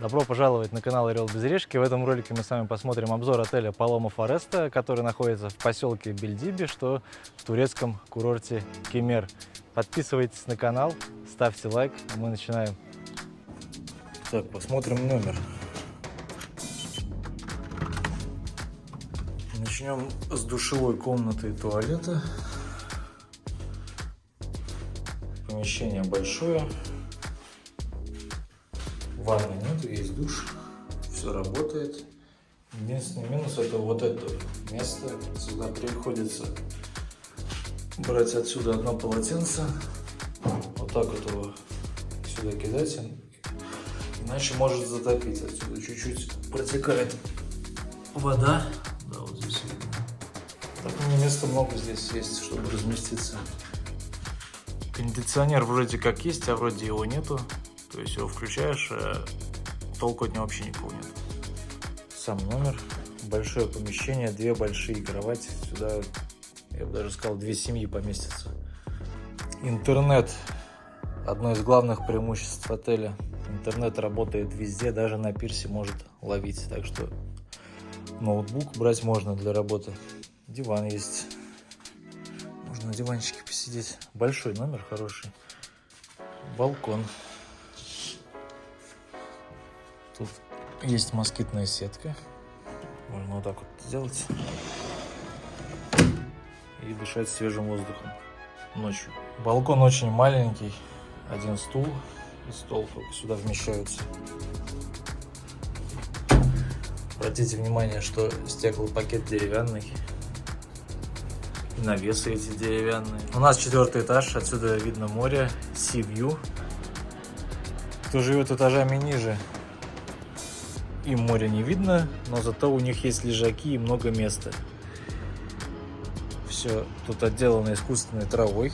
Добро пожаловать на канал Орел без решки. В этом ролике мы с вами посмотрим обзор отеля Палома Фореста, который находится в поселке Бельдиби, что в турецком курорте Кемер. Подписывайтесь на канал, ставьте лайк, а мы начинаем. Так, посмотрим номер. Начнем с душевой комнаты и туалета. Помещение большое. Ванны нету, есть душ. Все работает. Единственный минус — это вот это место. Сюда приходится брать отсюда одно полотенце. Вот так вот его сюда кидать. Иначе может затопить. Отсюда чуть-чуть протекает вода. Да, вот здесь видно. Так, места много здесь есть, чтобы разместиться. Кондиционер вроде как есть, а вроде его нету. То есть его включаешь, а толку от него вообще никакого нет. Сам номер. Большое помещение, две большие кровати. Сюда, я бы даже сказал, две семьи поместятся. Интернет. Одно из главных преимуществ отеля. Интернет работает везде, даже на пирсе может ловить. Так что ноутбук брать можно для работы. Диван есть. Можно на диванчике посидеть. Большой номер, хороший. Балкон. Тут есть москитная сетка. Можно вот так вот сделать и дышать свежим воздухом ночью. Балкон очень маленький. Один стул и стол только сюда вмещаются. Обратите внимание, что стеклопакет деревянный. И навесы эти деревянные. У нас 4-й этаж. Отсюда видно море. Sea View. Кто живет этажами ниже, им море не видно, но зато у них есть лежаки и много места. Все тут отделано искусственной травой.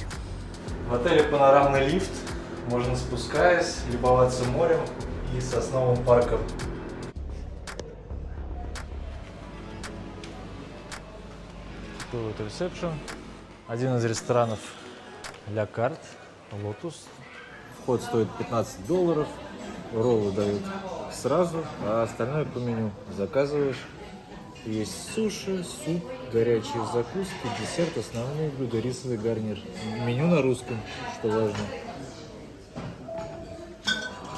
В отеле панорамный лифт. Можно, спускаясь, любоваться морем и сосновым парком. Такой вот ресепшн. Один из ресторанов Ля Карт, Лотус. Вход стоит $15. Роллы дают сразу, а остальное по меню. Заказываешь. Есть суши, суп, горячие закуски, десерт, основные блюда, рисовый гарнир. Меню на русском, что важно.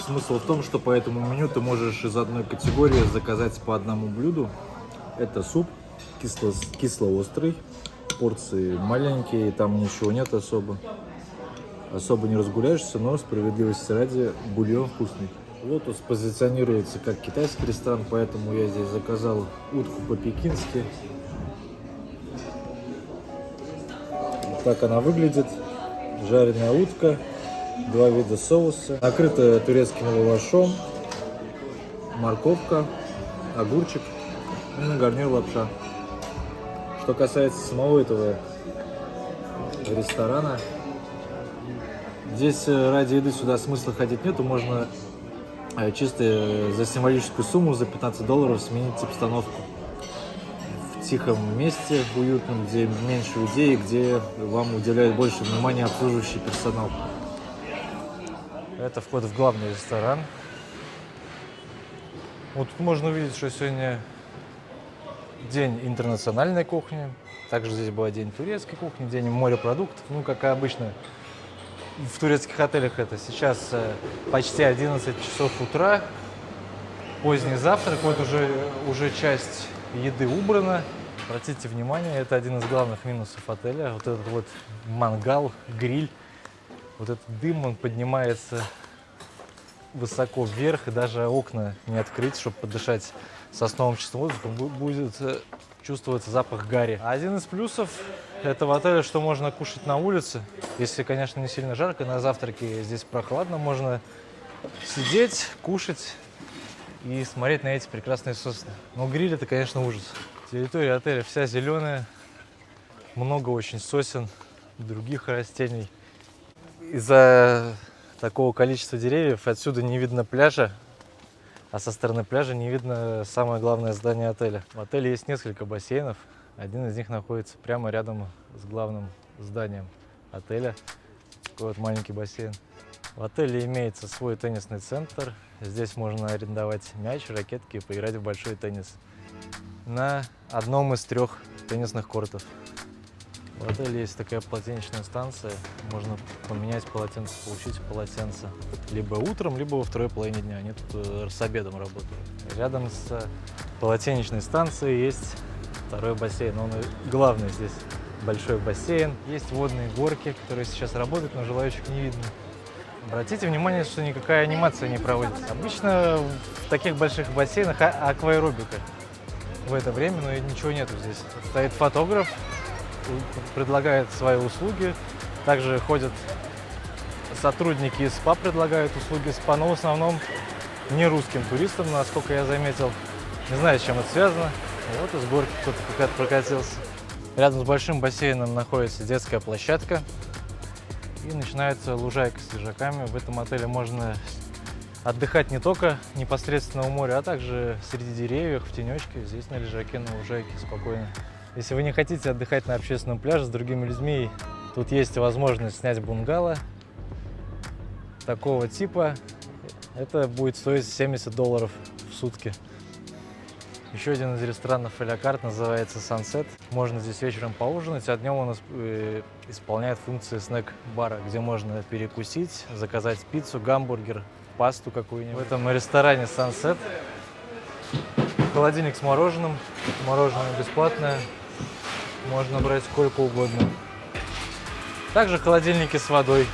Смысл в том, что по этому меню ты можешь из одной категории заказать по одному блюду. Это суп кисло-острый, порции маленькие, там ничего нет особо не разгуляешься, но справедливости ради бульон вкусный. Лотус позиционируется как китайский ресторан, поэтому я здесь заказал утку по-пекински. Вот так она выглядит. Жареная утка, два вида соуса, накрыта турецким лавашом, морковка, огурчик и на гарнир лапша. Что касается самого этого ресторана, здесь ради еды сюда смысла ходить нету, можно чисто за символическую сумму, за $15 сменить обстановку в тихом месте, уютном, где меньше людей, где вам уделяет больше внимания обслуживающий персонал. Это вход в главный ресторан. Вот тут можно увидеть, что сегодня день интернациональной кухни. Также здесь был день турецкой кухни, день морепродуктов. Ну, как и обычно в турецких отелях это. Сейчас почти 11 часов утра. Поздний завтрак. Вот уже часть еды убрана. Обратите внимание, это один из главных минусов отеля. Вот этот вот мангал, гриль. Вот этот дым, он поднимается высоко вверх. И даже окна не открыть, чтобы подышать сосновым чистым воздухом, будет чувствоваться запах гари. Один из плюсов этого отеля, что можно кушать на улице. Если, конечно, не сильно жарко, на завтраке здесь прохладно, можно сидеть, кушать и смотреть на эти прекрасные сосны. Но гриль — это, конечно, ужас. Территория отеля вся зеленая, много очень сосен, других растений. Из-за такого количества деревьев отсюда не видно пляжа, а со стороны пляжа не видно самое главное здание отеля. В отеле есть несколько бассейнов. Один из них находится прямо рядом с главным зданием отеля. Такой вот маленький бассейн. В отеле имеется свой теннисный центр. Здесь можно арендовать мяч, ракетки и поиграть в большой теннис на одном из 3 теннисных кортов. В отеле есть такая полотенечная станция. Можно поменять полотенце, получить полотенце либо утром, либо во второй половине дня. Они тут с обедом работают. Рядом с полотенечной станцией есть 2-й бассейн. Он главный здесь. Большой бассейн. Есть водные горки, которые сейчас работают, но желающих не видно. Обратите внимание, что никакая анимация не проводится. Обычно в таких больших бассейнах акваэробика. В это время, но ничего нету здесь. Стоит фотограф, предлагает свои услуги. Также ходят сотрудники из СПА, предлагают услуги СПА, но в основном не русским туристам, насколько я заметил. Не знаю, с чем это связано. Вот из горки кто-то прокатился. Рядом с большим бассейном находится детская площадка. И начинается лужайка с лежаками. В этом отеле можно отдыхать не только непосредственно у моря, а также среди деревьев, в тенечке. Здесь на лежаке, на лужайке спокойно. Если вы не хотите отдыхать на общественном пляже с другими людьми, тут есть возможность снять бунгало такого типа. Это будет стоить $70 в сутки. Еще один из ресторанов а-ля карт называется Sunset. Можно здесь вечером поужинать, а днем он исполняет функции снэк-бара, где можно перекусить, заказать пиццу, гамбургер, пасту какую-нибудь. В этом ресторане Sunset холодильник с мороженым. Мороженое бесплатное. Можно брать сколько угодно. Также холодильники с водой.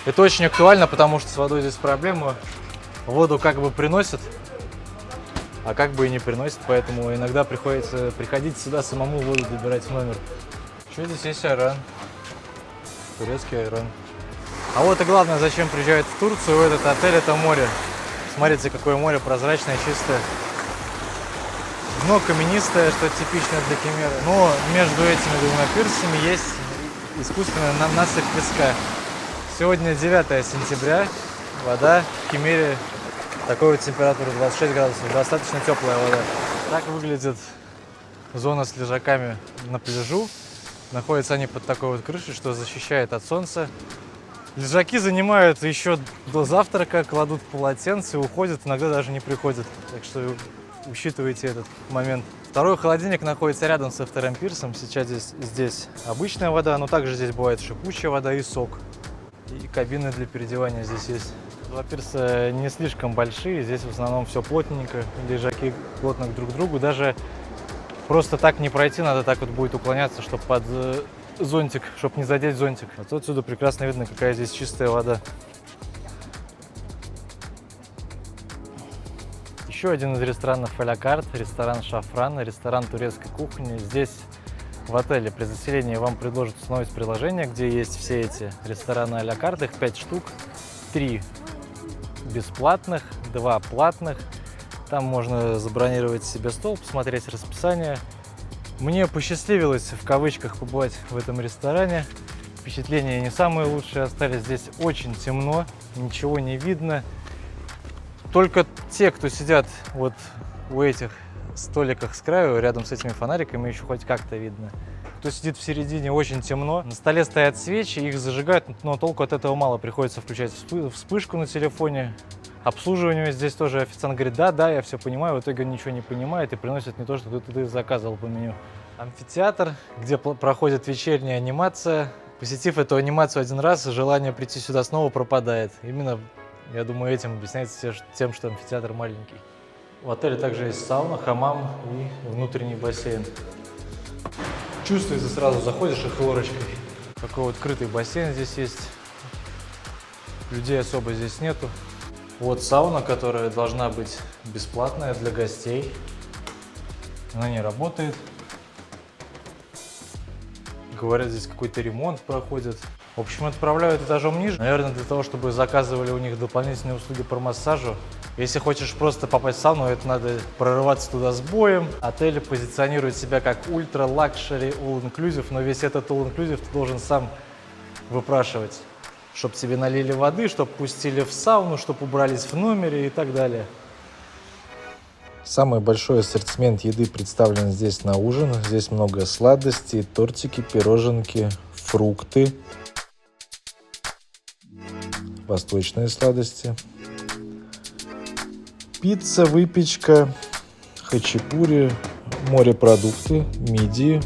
Это очень актуально, потому что с водой здесь проблема. Воду как бы приносят, а как бы и не приносят, поэтому иногда приходится приходить сюда самому воду добирать в номер. Еще здесь есть айран. Турецкий айран. А вот и главное, зачем приезжают в Турцию, в этот отель, это море. Смотрите, какое море прозрачное, чистое. Дно каменистое, что типично для Кемера. Но между этими 2 пирсами есть искусственная насыпь песка. Сегодня 9 сентября. Вода в Кемере такой вот температуры 26 градусов. Достаточно теплая вода. Так выглядит зона с лежаками на пляжу. Находятся они под такой вот крышей, что защищает от солнца. Лежаки занимают еще до завтрака, кладут полотенце, уходят, иногда даже не приходят. Так что учитывайте этот момент. Второй холодильник находится рядом со 2-м пирсом. Сейчас здесь обычная вода, но также здесь бывает шипучая вода и сок. И кабины для переодевания здесь есть. 2 пирса не слишком большие, здесь в основном все плотненько, лежаки плотно друг к другу. Даже просто так не пройти, надо так вот будет уклоняться, чтобы под зонтик, чтобы не задеть зонтик. А то отсюда прекрасно видно, какая здесь чистая вода. Еще один из ресторанов а-ля карт, ресторан Шафран, ресторан турецкой кухни. Здесь в отеле при заселении вам предложат установить приложение, где есть все эти рестораны а-ля карт, их 5 штук, 3 бесплатных, 2 платных. Там можно забронировать себе стол, посмотреть расписание. Мне посчастливилось в кавычках побывать в этом ресторане. Впечатления не самые лучшие остались. Здесь очень темно, ничего не видно. Только те, кто сидят вот у этих столиках с краю, рядом с этими фонариками, еще хоть как-то видно. Кто сидит в середине, очень темно. На столе стоят свечи, их зажигают, но толку от этого мало. Приходится включать вспышку на телефоне. Обслуживание здесь тоже официант говорит: да, я все понимаю. В итоге он ничего не понимает и приносит не то, что ты заказывал по меню. Амфитеатр, где проходит вечерняя анимация. Посетив эту анимацию один раз, желание прийти сюда снова пропадает. Именно, я думаю, этим объясняется тем, что амфитеатр маленький. В отеле также есть сауна, хамам и внутренний бассейн. Чувствуется, сразу заходишь и хлорочкой. Такой вот крытый бассейн здесь есть. Людей особо здесь нету. Вот сауна, которая должна быть бесплатная для гостей. Она не работает. Говорят, здесь какой-то ремонт проходит. В общем, отправляют этажом ниже. Наверное, для того, чтобы заказывали у них дополнительные услуги по массажу. Если хочешь просто попасть в сауну, это надо прорываться туда с боем. Отель позиционирует себя как ультра-лакшери all-inclusive, но весь этот all-inclusive ты должен сам выпрашивать. Чтобы тебе налили воды, чтобы пустили в сауну, чтобы убрались в номере и так далее. Самый большой ассортимент еды представлен здесь на ужин. Здесь много сладостей, тортики, пироженки, фрукты. восточные сладости. Пицца, выпечка, хачапури, морепродукты, мидии.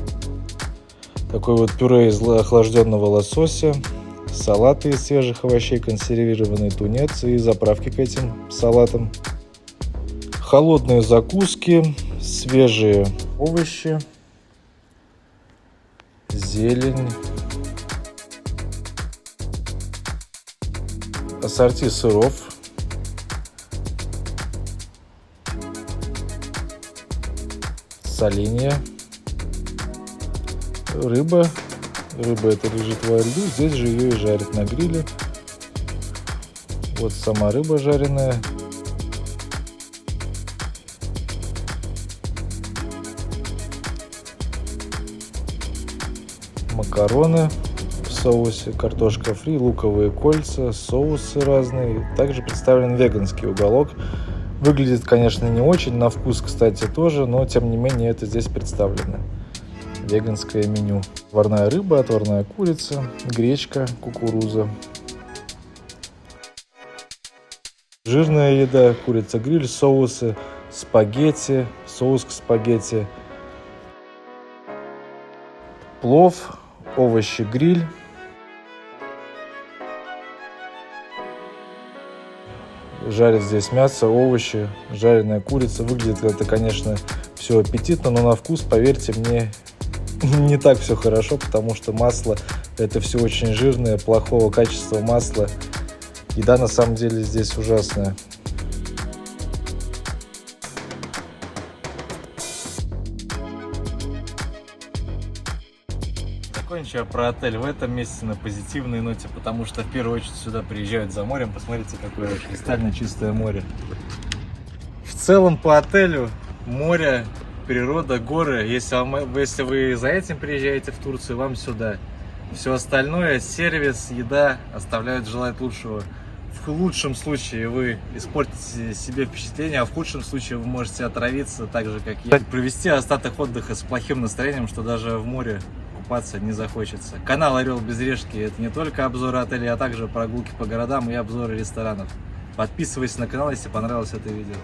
Такой вот пюре из охлажденного лосося, салаты из свежих овощей, консервированный тунец и заправки к этим салатам. Холодные закуски, свежие овощи, зелень, ассорти сыров, соленья, рыба. Рыба это лежит во льду, здесь же ее и жарят на гриле. Вот сама рыба жареная. Макароны в соусе, картошка фри, луковые кольца, соусы разные. Также представлен веганский уголок. Выглядит, конечно, не очень, на вкус, кстати, тоже, но тем не менее это здесь представлено. Веганское меню. Отварная рыба, отварная курица, гречка, кукуруза. Жирная еда, курица-гриль, соусы, спагетти, соус к спагетти, плов, овощи-гриль. Жарят здесь мясо, овощи, жареная курица. Выглядит это, конечно, все аппетитно, но на вкус, поверьте мне, не так все хорошо, потому что масло это все очень жирное, плохого качества масло. Еда на самом деле здесь ужасная. Закончу я про отель в этом месяце на позитивной ноте, потому что в первую очередь сюда приезжают за морем. Посмотрите, какое кристально чистое море. В целом по отелю море, природа, горы. Если вы за этим приезжаете в Турцию, вам сюда. Все остальное, сервис, еда оставляют желать лучшего. В лучшем случае вы испортите себе впечатление, а в худшем случае вы можете отравиться так же, как я. Провести остаток отдыха с плохим настроением, что даже в море купаться не захочется. Канал Орел без решки — это не только обзоры отелей, а также прогулки по городам и обзоры ресторанов. Подписывайся на канал, если понравилось это видео.